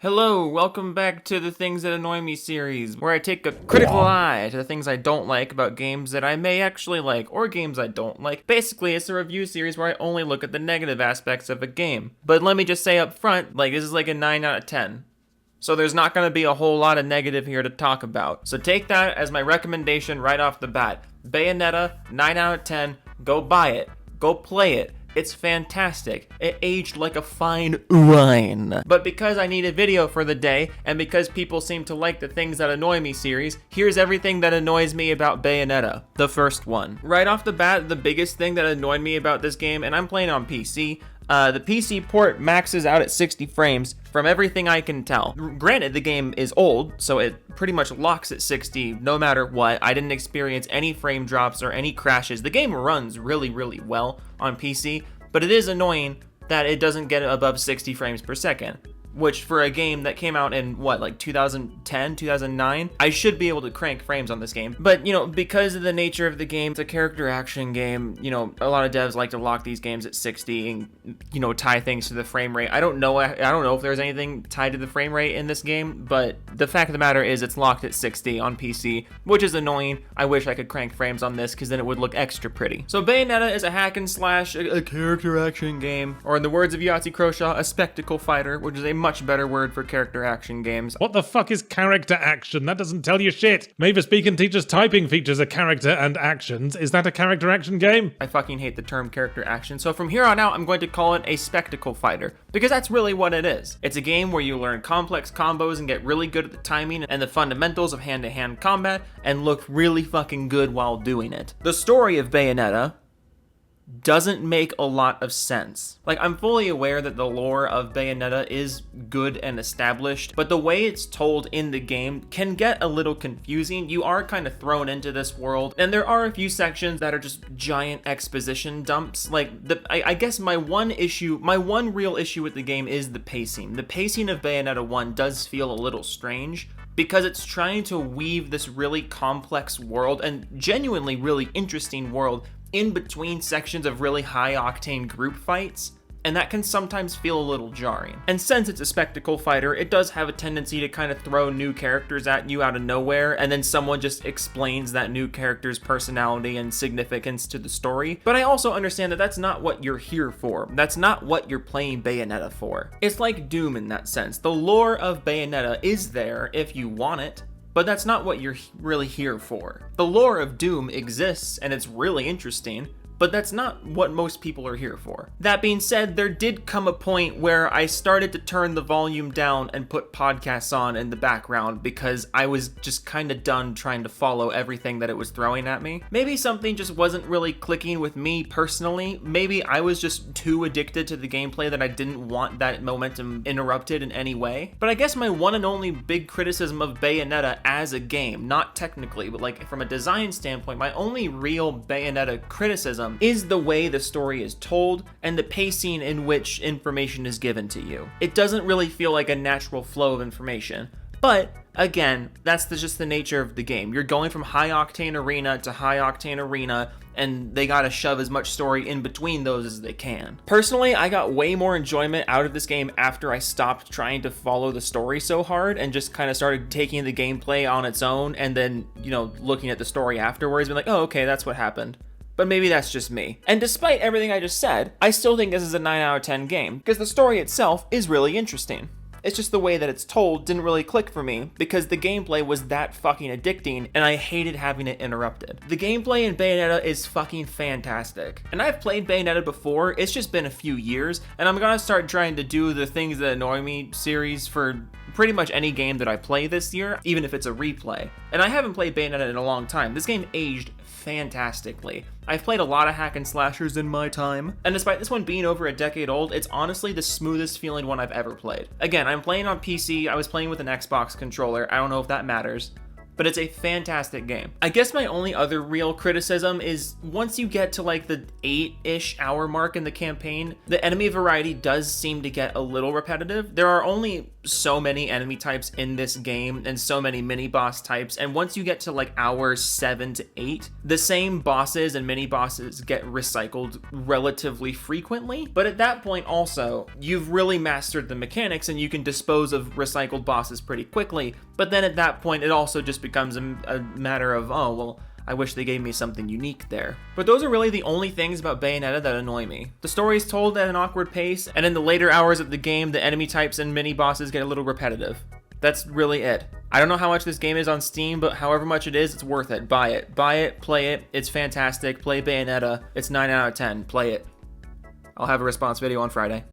Hello, welcome back to the Things That Annoy Me series, where I take a critical eye to the things I don't like about games that I may actually like, or games I don't like. Basically, it's a review series where I only look at the negative aspects of a game. But let me just say up front, this is like a 9 out of 10. So there's not going to be a whole lot of negative here to talk about. So take that as my recommendation right off the bat. Bayonetta, 9 out of 10, go buy it, go play it. It's fantastic. It aged like a fine wine. But because I need a video for the day, and because people seem to like the Things That Annoy Me series, here's everything that annoys me about Bayonetta. The first one. Right off the bat, the biggest thing that annoyed me about this game, and I'm playing on PC, the PC port maxes out at 60 frames from everything I can tell. Granted, the game is old, so it pretty much locks at 60 no matter what. I didn't experience any frame drops or any crashes. The game runs really, really well on PC, but it is annoying that it doesn't get above 60 frames per second. Which for a game that came out in 2010, 2009, I should be able to crank frames on this game. But, because of the nature of the game, it's a character action game, a lot of devs like to lock these games at 60 and, tie things to the frame rate. I don't know if there's anything tied to the frame rate in this game, but the fact of the matter is it's locked at 60 on PC, which is annoying. I wish I could crank frames on this because then it would look extra pretty. So Bayonetta is a hack and slash, a character action game, or in the words of Yahtzee Croshaw, a spectacle fighter, which is a much better word for character action games. What the fuck is character action? That doesn't tell you shit. Mavis Beacon teaches typing features a character and actions. Is that a character action game? I fucking hate the term character action, so from here on out, I'm going to call it a spectacle fighter, because that's really what it is. It's a game where you learn complex combos and get really good at the timing and the fundamentals of hand-to-hand combat, and look really fucking good while doing it. The story of Bayonetta doesn't make a lot of sense. I'm fully aware that the lore of Bayonetta is good and established, but the way it's told in the game can get a little confusing. You are kind of thrown into this world, and there are a few sections that are just giant exposition dumps. I guess my one real issue with the game is the pacing. The pacing of Bayonetta 1 does feel a little strange, because it's trying to weave this really complex world and genuinely really interesting world in between sections of really high-octane group fights, and that can sometimes feel a little jarring. And since it's a spectacle fighter, it does have a tendency to kind of throw new characters at you out of nowhere, and then someone just explains that new character's personality and significance to the story. But I also understand that that's not what you're here for. That's not what you're playing Bayonetta for. It's like Doom in that sense. The lore of Bayonetta is there if you want it, but that's not what you're really here for. The lore of Doom exists, and it's really interesting, but that's not what most people are here for. That being said, there did come a point where I started to turn the volume down and put podcasts on in the background because I was just kind of done trying to follow everything that it was throwing at me. Maybe something just wasn't really clicking with me personally. Maybe I was just too addicted to the gameplay that I didn't want that momentum interrupted in any way. But I guess my one and only big criticism of Bayonetta as a game, not technically, but from a design standpoint, my only real Bayonetta criticism is the way the story is told and the pacing in which information is given to you. It doesn't really feel like a natural flow of information. But again, that's just the nature of the game. You're going from high-octane arena to high-octane arena, and they gotta shove as much story in between those as they can. Personally, I got way more enjoyment out of this game after I stopped trying to follow the story so hard and just kind of started taking the gameplay on its own and then, looking at the story afterwards and being like, oh, okay, that's what happened. But maybe that's just me. And despite everything I just said, I still think this is a 9 out of 10 game, because the story itself is really interesting. It's just the way that it's told didn't really click for me, because the gameplay was that fucking addicting, and I hated having it interrupted. The gameplay in Bayonetta is fucking fantastic. And I've played Bayonetta before, it's just been a few years, and I'm gonna start trying to do the Things That Annoy Me series for pretty much any game that I play this year, even if it's a replay. And I haven't played Bayonetta in a long time. This game aged fantastically. I've played a lot of hack and slashers in my time, and despite this one being over a decade old, it's honestly the smoothest feeling one I've ever played. Again, I'm playing on PC, I was playing with an Xbox controller, I don't know if that matters, but it's a fantastic game. I guess my only other real criticism is once you get to like the 8-ish hour mark in the campaign, the enemy variety does seem to get a little repetitive. There are only so many enemy types in this game and so many mini boss types, and once you get to like hours 7 to 8, the same bosses and mini bosses get recycled relatively frequently. But at that point also, you've really mastered the mechanics and you can dispose of recycled bosses pretty quickly. But then at that point, it also just becomes a matter of, oh, well, I wish they gave me something unique there. But those are really the only things about Bayonetta that annoy me. The story is told at an awkward pace, and in the later hours of the game, the enemy types and mini bosses get a little repetitive. That's really it. I don't know how much this game is on Steam, but however much it is, it's worth it. Buy it. Buy it, play it. It's fantastic. Play Bayonetta. It's 9 out of 10. Play it. I'll have a response video on Friday.